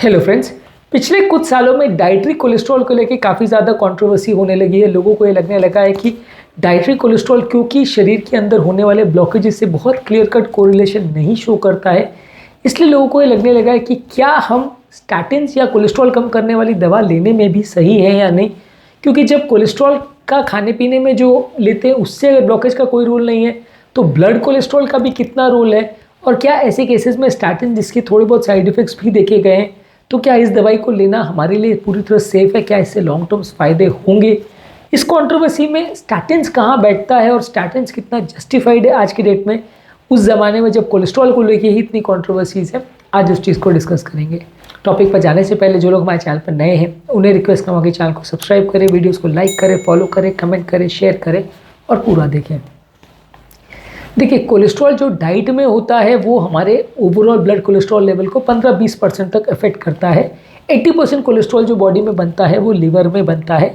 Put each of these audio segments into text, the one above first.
Hello friends. पिछले कुछ सालों में डाइटरी कोलेस्ट्रॉल को लेकर काफ़ी ज़्यादा कंट्रोवर्सी होने लगी है। लोगों को ये लगने लगा है कि डाइटरी कोलेस्ट्रॉल क्योंकि शरीर के अंदर होने वाले ब्लॉकेजेस से बहुत क्लियर कट कोरिलेशन नहीं शो करता है, इसलिए लोगों को ये लगने लगा है कि क्या हम स्टैटिन्स या कोलेस्ट्रॉल कम करने वाली दवा लेने में भी सही है या नहीं। क्योंकि जब कोलेस्ट्रॉल का खाने पीने में जो लेते हैं उससे अगर ब्लॉकेज का कोई रोल नहीं है तो ब्लड कोलेस्ट्रॉल का भी कितना रोल है, और क्या ऐसे केसेस में स्टैटिन जिसके थोड़े बहुत साइड इफ़ेक्ट्स भी देखे गए हैं, तो क्या इस दवाई को लेना हमारे लिए पूरी तरह सेफ है, क्या इससे लॉन्ग टर्म फ़ायदे होंगे। इस कंट्रोवर्सी में स्टैटिन्स कहाँ बैठता है और स्टैटिन्स कितना जस्टिफाइड है आज की डेट में, उस ज़माने में जब कोलेस्ट्रॉल को लेकर ही इतनी कंट्रोवर्सीज़ है, आज उस चीज़ को डिस्कस करेंगे। टॉपिक पर जाने से पहले जो लोग हमारे चैनल पर नए हैं उन्हें रिक्वेस्ट करूँगा कि चैनल को सब्सक्राइब करें, वीडियोज़ को लाइक करें, फॉलो करें, कमेंट करें, शेयर करें और पूरा देखें। देखिए, कोलेस्ट्रॉल जो डाइट में होता है वो हमारे ओवरऑल ब्लड कोलेस्ट्रॉल लेवल को 15-20% तक अफेक्ट करता है। 80% कोलेस्ट्रॉल जो बॉडी में बनता है वो लिवर में बनता है,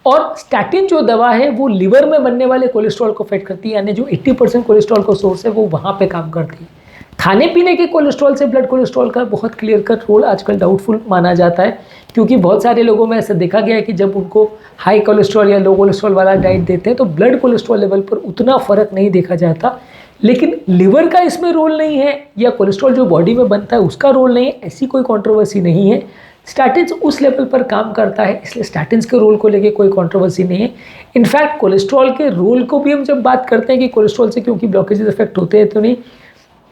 और स्टैटिन जो दवा है वो लिवर में बनने वाले कोलेस्ट्रॉल को अफेक्ट करती है, यानी जो 80% कोलेस्ट्रॉल का सोर्स है वो वहाँ पे काम करती है। खाने पीने के कोलेस्ट्रॉल से ब्लड कोलेस्ट्रॉल का बहुत क्लियर कट रोल आजकल डाउटफुल माना जाता है, क्योंकि बहुत सारे लोगों में ऐसा देखा गया है कि जब उनको हाई कोलेस्ट्रॉल या लो कोलेस्ट्रॉल वाला डाइट देते हैं तो ब्लड कोलेस्ट्रॉल लेवल पर उतना फ़र्क नहीं देखा जाता। लेकिन लिवर का इसमें रोल नहीं है या कोलेस्ट्रॉल जो बॉडी में बनता है उसका रोल नहीं है, ऐसी कोई कंट्रोवर्सी नहीं है। स्टैटिन्स उस लेवल पर काम करता है, इसलिए स्टैटिन्स के रोल को लेके कोई कंट्रोवर्सी नहीं है। इनफैक्ट कोलेस्ट्रॉल के रोल को भी हम जब बात करते हैं कि कोलेस्ट्रॉल से क्योंकि ब्लॉकेजेस इफेक्ट होते हैं तो नहीं,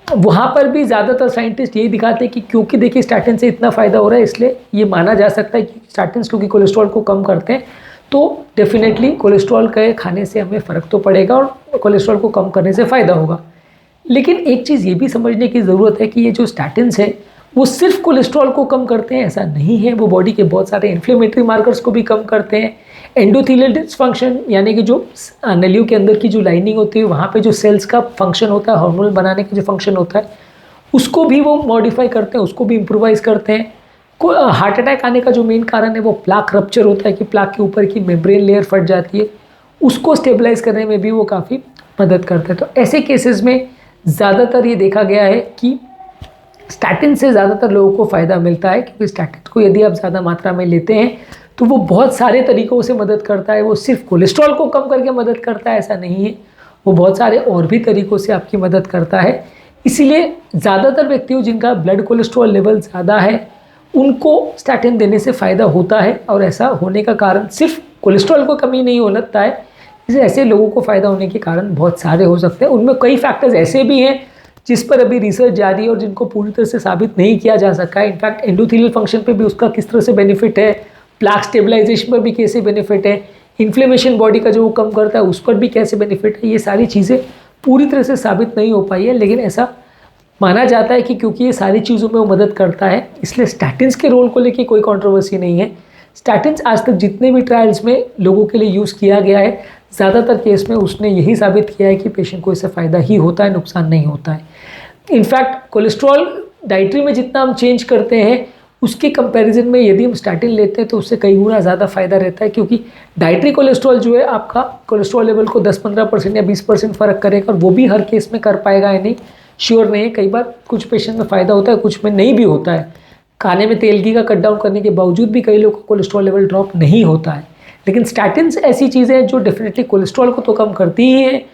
वहाँ पर भी ज़्यादातर साइंटिस्ट यही दिखाते हैं कि क्योंकि देखिए स्टैटिन से इतना फ़ायदा हो रहा है, इसलिए ये माना जा सकता है कि स्टैटिन्स क्योंकि कोलेस्ट्रॉल को कम करते हैं तो डेफिनेटली कोलेस्ट्रॉल के खाने से हमें फ़र्क तो पड़ेगा और कोलेस्ट्रॉल को कम करने से फ़ायदा होगा। लेकिन एक चीज़ ये भी समझने की ज़रूरत है कि ये जो स्टैटिन्स हैं वो सिर्फ कोलेस्ट्रॉल को कम करते हैं ऐसा नहीं है, वो बॉडी के बहुत सारे इन्फ्लेमेटरी मार्कर्स को भी कम करते हैं। एंडोथेलियल डिसफंक्शन यानी कि जो नलियों के अंदर की जो लाइनिंग होती है वहाँ पे जो सेल्स का फंक्शन होता है, हार्मोन बनाने का जो फंक्शन होता है, उसको भी वो मॉडिफाई करते हैं, उसको भी इम्प्रोवाइज़ करते हैं। हार्ट अटैक आने का जो मेन कारण है वो प्लाक रप्चर होता है कि प्लाक के ऊपर की मेम्ब्रेन लेयर फट जाती है, उसको स्टेबलाइज करने में भी वो काफ़ी मदद करते हैं। तो ऐसे केसेस में ज़्यादातर ये देखा गया है कि स्टैटिन से ज़्यादातर लोगों को फ़ायदा मिलता है, क्योंकि स्टैटिन को यदि आप ज़्यादा मात्रा में लेते हैं तो वो बहुत सारे तरीक़ों से मदद करता है। वो सिर्फ कोलेस्ट्रॉल को कम करके मदद करता है ऐसा नहीं है, वो बहुत सारे और भी तरीक़ों से आपकी मदद करता है। इसीलिए ज़्यादातर व्यक्तियों जिनका ब्लड कोलेस्ट्रॉल लेवल ज़्यादा है उनको स्टैटिन देने से फ़ायदा होता है, और ऐसा होने का कारण सिर्फ कोलेस्ट्रॉल को कमी नहीं होता है, इसे ऐसे लोगों को फ़ायदा होने के कारण बहुत सारे हो सकते हैं। उनमें कई फैक्टर्स ऐसे भी हैं जिस पर अभी रिसर्च जारी है और जिनको पूरी तरह से साबित नहीं किया जा सका है। इनफैक्ट एंडोथेलियल फंक्शन पे भी उसका किस तरह से बेनिफिट है, प्लाक स्टेबलाइजेशन पर भी कैसे बेनिफिट है, इन्फ्लेमेशन बॉडी का जो वो कम करता है उस पर भी कैसे बेनिफिट है, ये सारी चीज़ें पूरी तरह से साबित नहीं हो पाई है। लेकिन ऐसा माना जाता है कि क्योंकि ये सारी चीज़ों में वो मदद करता है, इसलिए स्टैटिन्स के रोल को लेकर कोई कंट्रोवर्सी नहीं है। स्टैटिन्स आज तक जितने भी ट्रायल्स में लोगों के लिए यूज़ किया गया है, ज़्यादातर केस में उसने यही साबित किया है कि पेशेंट को इससे फ़ायदा ही होता है, नुकसान नहीं होता है। इनफैक्ट कोलेस्ट्रॉल डाइटरी में जितना हम चेंज करते हैं उसके कंपैरिजन में यदि हम स्टैटिन लेते हैं तो उससे कई गुना ज़्यादा फ़ायदा रहता है, क्योंकि डाइटरी कोलेस्ट्रॉल जो है आपका कोलेस्ट्रॉल लेवल को 10-15% या 20% फ़र्क करेगा, और वो भी हर केस में कर पाएगा या नहीं श्योर नहीं है। कई बार कुछ पेशेंट में फ़ायदा होता है, कुछ में नहीं भी होता है। खाने में तेल घी का कट डाउन करने के बावजूद भी कई लोगों को कोलेस्ट्रॉल लेवल ड्रॉप नहीं होता है। लेकिन स्टैटिन्स ऐसी चीज़ें हैं जो डेफिनेटली कोलेस्ट्रॉल को तो कम करती ही है,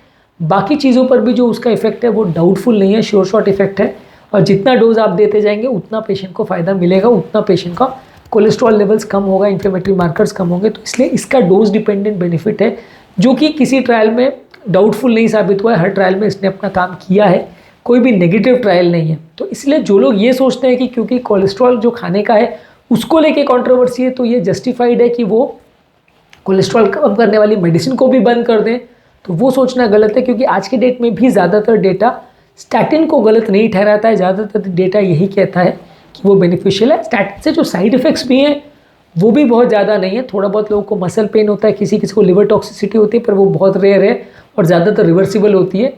बाकी चीज़ों पर भी जो उसका इफेक्ट है वो डाउटफुल नहीं है, श्योर शॉट इफेक्ट है, और जितना डोज आप देते जाएंगे उतना पेशेंट को फ़ायदा मिलेगा, उतना पेशेंट का कोलेस्ट्रॉल लेवल्स कम होगा, इन्फ्लेमेटरी मार्कर्स कम होंगे। तो इसलिए इसका डोज डिपेंडेंट बेनिफिट है जो कि किसी ट्रायल में डाउटफुल नहीं साबित हुआ है, हर ट्रायल में इसने अपना काम किया है, कोई भी नेगेटिव ट्रायल नहीं है। तो इसलिए जो लोग ये सोचते हैं कि क्योंकि कोलेस्ट्रॉल जो खाने का है उसको लेके कंट्रोवर्सी है तो ये जस्टिफाइड है कि वो कोलेस्ट्रॉल कम करने वाली मेडिसिन को भी बंद कर दें, तो वो सोचना गलत है। क्योंकि आज के डेट में भी ज़्यादातर डेटा स्टैटिन को गलत नहीं ठहराता है, ज़्यादातर डेटा यही कहता है कि वो बेनिफिशियल है। स्टैटिन से जो साइड इफ़ेक्ट्स भी हैं वो भी बहुत ज़्यादा नहीं है। थोड़ा बहुत लोगों को मसल पेन होता है, किसी किसी को लिवर टॉक्सिसिटी होती है, पर वो बहुत रेयर है और ज़्यादातर रिवर्सिबल होती है।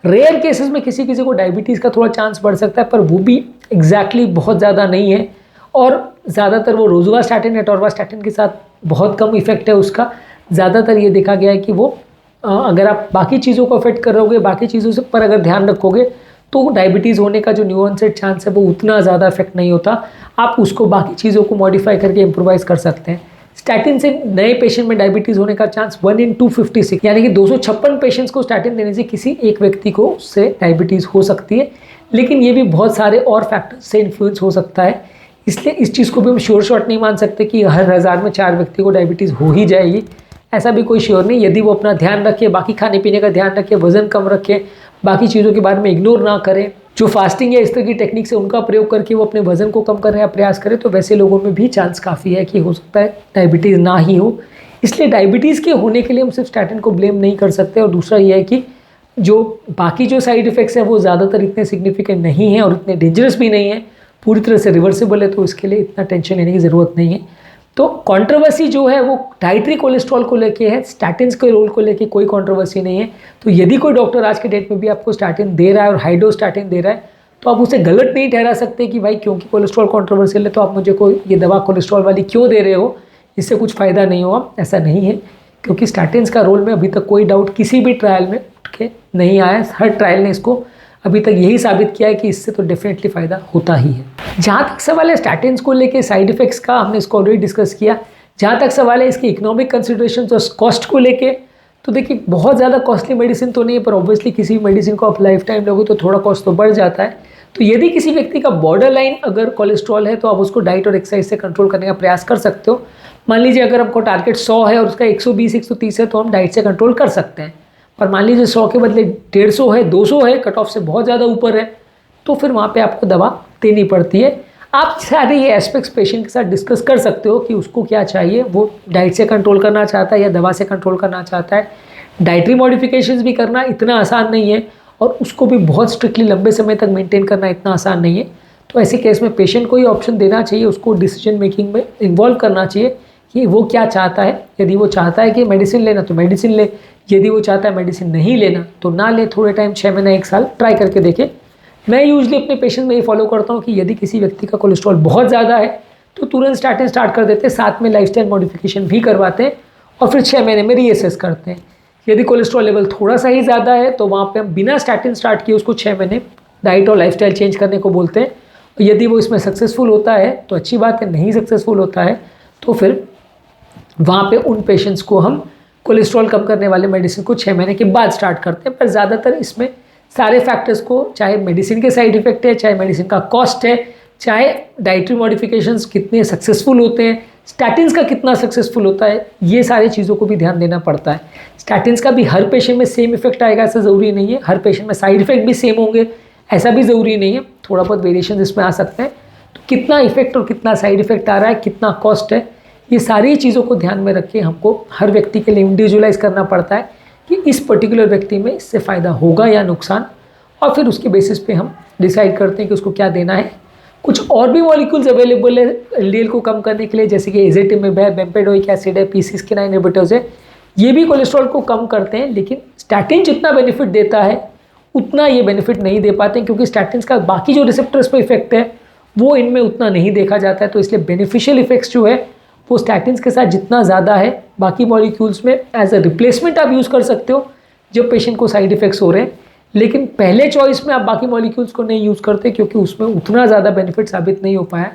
रेयर केसेस में किसी किसी को डायबिटीज़ का थोड़ा चांस बढ़ सकता है, पर वो भी एग्जैक्टली बहुत ज़्यादा नहीं है, और ज़्यादातर वो रोजुवास्टैटिन या टॉर्वास्टैटिन के साथ बहुत कम इफेक्ट है उसका। ज़्यादातर ये देखा गया है कि वो अगर आप बाकी चीज़ों को अफेक्ट करोगे, बाकी चीज़ों से पर अगर ध्यान रखोगे तो डायबिटीज़ होने का जो न्यू ऑनसेट चांस है वो उतना ज़्यादा इफेक्ट नहीं होता। आप उसको बाकी चीज़ों को मॉडिफाई करके इम्प्रोवाइज़ कर सकते हैं। स्टैटिन से नए पेशेंट में डायबिटीज़ होने का चांस 1 in 256, यानी कि 256 पेशेंट्स को स्टैटिन देने से किसी एक व्यक्ति को उससे डायबिटीज़ हो सकती है। लेकिन ये भी बहुत सारे और फैक्टर्स से इन्फ्लुएंस हो सकता है, इसलिए इस चीज़ को भी हम श्योर शॉट नहीं मान सकते कि हर 1000 में 4 व्यक्ति को डायबिटीज़ हो ही जाएगी, ऐसा भी कोई श्योर नहीं। यदि वो अपना ध्यान रखे, बाकी खाने पीने का ध्यान रखे, वज़न कम रखे, बाकी चीज़ों के बारे में इग्नोर ना करें, जो फास्टिंग या इस तरह की टेक्निक से उनका प्रयोग करके वो अपने वजन को कम करने का प्रयास करें, तो वैसे लोगों में भी चांस काफ़ी है कि हो सकता है डायबिटीज़ ना ही हो। इसलिए डायबिटीज़ के होने के लिए हम सिर्फ स्टैटिन को ब्लेम नहीं कर सकते। और दूसरा ये है कि जो बाकी जो साइड इफ़ेक्ट्स हैं वो ज़्यादातर इतने सिग्निफिकेंट नहीं हैं और इतने डेंजरस भी नहीं है, पूरी तरह से रिवर्सिबल है, तो इसके लिए इतना टेंशन लेने की ज़रूरत नहीं है। तो कंट्रोवर्सी जो है वो डाइटरी कोलेस्ट्रॉल को लेके है, स्टैटिन्स के रोल को लेके कोई कंट्रोवर्सी नहीं है। तो यदि कोई डॉक्टर आज के डेट में भी आपको स्टैटिन दे रहा है और हाई डोज स्टैटिन दे रहा है, तो आप उसे गलत नहीं ठहरा सकते कि भाई क्योंकि कोलेस्ट्रॉल कंट्रोवर्शियल है तो आप मुझे कोई ये दवा कोलेस्ट्रॉल वाली क्यों दे रहे हो, इससे कुछ फ़ायदा नहीं होगा। ऐसा नहीं है, क्योंकि स्टैटिन्स का रोल में अभी तक कोई डाउट किसी भी ट्रायल में उठ के नहीं आया। हर ट्रायल ने इसको अभी तक यही साबित किया है कि इससे तो डेफिनेटली फ़ायदा होता ही है। जहाँ तक सवाल है स्टैटिन्स को लेके साइड इफ़ेक्ट्स का, हमने इसको ऑलरेडी डिस्कस किया। जहाँ तक सवाल है इसकी इकोनॉमिक कंसिडरेशंस और कॉस्ट को लेके, तो देखिए बहुत ज़्यादा कॉस्टली मेडिसिन तो नहीं है, पर ऑब्वियसली किसी भी मेडिसिन को आप लाइफ टाइम लोगे तो थोड़ा कॉस्ट तो बढ़ जाता है। तो यदि किसी व्यक्ति का बॉर्डर लाइन अगर कोलेस्ट्रॉल है तो आप उसको डाइट और एक्सरसाइज से कंट्रोल करने का प्रयास कर सकते हो। मान लीजिए अगर आपको टारगेट 100 है और उसका 120 130 है तो हम डाइट से कंट्रोल कर सकते हैं। पर मान लीजिए 100 के बदले 150 है, 200 है, कट ऑफ से बहुत ज़्यादा ऊपर है, तो फिर वहाँ पे आपको दवा देनी पड़ती है। आप सारे ये एस्पेक्ट्स पेशेंट के साथ डिस्कस कर सकते हो कि उसको क्या चाहिए, वो डाइट से कंट्रोल करना चाहता है या दवा से कंट्रोल करना चाहता है। डाइटरी मॉडिफिकेशंस भी करना इतना आसान नहीं है और उसको भी बहुत स्ट्रिक्टली लंबे समय तक मेंटेन करना इतना आसान नहीं है। तो ऐसे केस में पेशेंट को ही ऑप्शन देना चाहिए, उसको डिसीजन मेकिंग में इन्वॉल्व करना चाहिए कि वो क्या चाहता है। यदि वो चाहता है कि मेडिसिन लेना तो मेडिसिन ले, यदि वो चाहता है मेडिसिन नहीं लेना तो ना ले, थोड़े टाइम 6 महीने 1 साल ट्राई करके देखे। मैं यूजली अपने पेशेंट में ये फॉलो करता हूँ कि यदि किसी व्यक्ति का कोलेस्ट्रॉल बहुत ज़्यादा है तो तुरंत स्टैटिन स्टार्ट कर देते हैं, साथ में लाइफस्टाइल मॉडिफिकेशन भी करवाते हैं और फिर 6 महीने में रीअसेस करते हैं। यदि कोलेस्ट्रॉल लेवल थोड़ा सा ही ज़्यादा है तो वहाँ पे हम बिना स्टैटिन स्टार्ट किए उसको 6 महीने डाइट और लाइफस्टाइल चेंज करने को बोलते हैं। और यदि वो इसमें सक्सेसफुल होता है तो अच्छी बात है, नहीं सक्सेसफुल होता है तो फिर वहाँ पे उन पेशेंट्स को हम कोलेस्ट्रॉल कम करने वाले मेडिसिन को 6 महीने के बाद स्टार्ट करते हैं। पर ज़्यादातर इसमें सारे फैक्टर्स को, चाहे मेडिसिन के साइड इफेक्ट है, चाहे मेडिसिन का कॉस्ट है, चाहे डाइटरी मॉडिफिकेशंस कितने सक्सेसफुल होते हैं, स्टैटिन्स का कितना सक्सेसफुल होता है, ये सारी चीज़ों को भी ध्यान देना पड़ता है। स्टैटिन्स का भी हर पेशेंट में सेम इफेक्ट आएगा ऐसा ज़रूरी नहीं है, हर पेशेंट में साइड इफेक्ट भी सेम होंगे ऐसा भी ज़रूरी नहीं है, थोड़ा बहुत वेरिएशन इसमें आ सकते हैं। तो कितना इफेक्ट और कितना साइड इफेक्ट आ रहा है, कितना कॉस्ट है, ये सारी चीज़ों को ध्यान में रख के हमको हर व्यक्ति के लिए इंडिविजुअलाइज करना पड़ता है कि इस पर्टिकुलर व्यक्ति में इससे फ़ायदा होगा या नुकसान, और फिर उसके बेसिस पे हम डिसाइड करते हैं कि उसको क्या देना है। कुछ और भी मॉलिक्यूल्स अवेलेबल है एलडीएल को कम करने के लिए, जैसे कि एजेटिमिब है, बेम्पेडोइक एसिड है, PCSK9 इनहिबिटर्स है, ये भी कोलेस्ट्रॉल को कम करते हैं। लेकिन स्टैटिन जितना बेनिफिट देता है उतना ये बेनिफिट नहीं दे पाते हैं, क्योंकि स्टैटिन्स का बाकी जो रिसेप्टर्स पर इफेक्ट है वो इनमें उतना नहीं देखा जाता है। तो इसलिए बेनिफिशियल इफेक्ट्स जो है वो स्टैटिन्स के साथ जितना ज़्यादा है, बाकी मॉलिक्यूल्स में एज अ रिप्लेसमेंट आप यूज़ कर सकते हो जब पेशेंट को साइड इफेक्ट्स हो रहे हैं। लेकिन पहले चॉइस में आप बाकी मॉलिक्यूल्स को नहीं यूज़ करते, क्योंकि उसमें उतना ज़्यादा बेनिफिट साबित नहीं हो पाया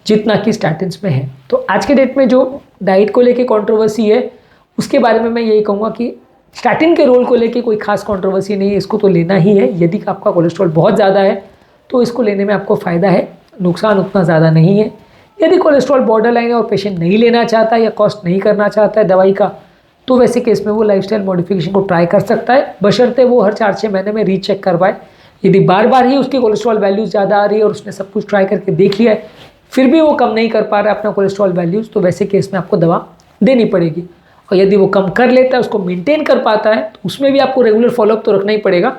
जितना कि स्टैटिन्स में है। तो आज के डेट में जो डाइट को लेके कंट्रोवर्सी है उसके बारे में मैं यही कहूँगा कि स्टैटिन के रोल को लेके कोई खास कंट्रोवर्सी नहीं है, इसको तो लेना ही है। यदि आपका कोलेस्ट्रॉल बहुत ज़्यादा है तो इसको लेने में आपको फ़ायदा है, नुकसान उतना ज़्यादा नहीं है। यदि कोलेस्ट्रॉल बॉर्डर लाइन है और पेशेंट नहीं लेना चाहता या कॉस्ट नहीं करना चाहता है दवाई का, तो वैसे केस में वो लाइफस्टाइल मॉडिफिकेशन को ट्राई कर सकता है, बशर्ते वो हर 4-6 महीने में रीचेक करवाए। यदि बार बार ही उसकी कोलेस्ट्रॉल वैल्यूज़ ज़्यादा आ रही है और उसने सब कुछ ट्राई करके देख लिया है फिर भी वो कम नहीं कर पा रहा है अपना कोलेस्ट्रॉल वैल्यूज़, तो वैसे केस में आपको दवा देनी पड़ेगी। और यदि वो कम कर लेता है, उसको मेंटेन कर पाता है, तो उसमें भी आपको रेगुलर फॉलोअप तो रखना ही पड़ेगा।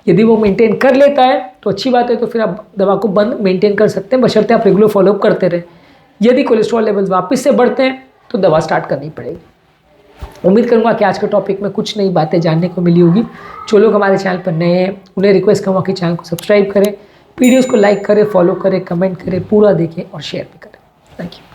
यदि वो मेंटेन कर लेता है तो अच्छी बात है, तो फिर आप दवा को बंद मेंटेन कर सकते हैं, बशर्ते आप रेगुलर फॉलोअप करते रहें। यदि कोलेस्ट्रॉल लेवल्स वापस से बढ़ते हैं तो दवा स्टार्ट करनी पड़ेगी। उम्मीद करूंगा कि आज के टॉपिक में कुछ नई बातें जानने को मिली होगी। जो लोग हमारे चैनल पर नए हैं उन्हें रिक्वेस्ट करूँगा कि चैनल को सब्सक्राइब करें, वीडियोज़ को लाइक करें, फॉलो करें, कमेंट करें, पूरा देखें और शेयर भी करें। Thank you.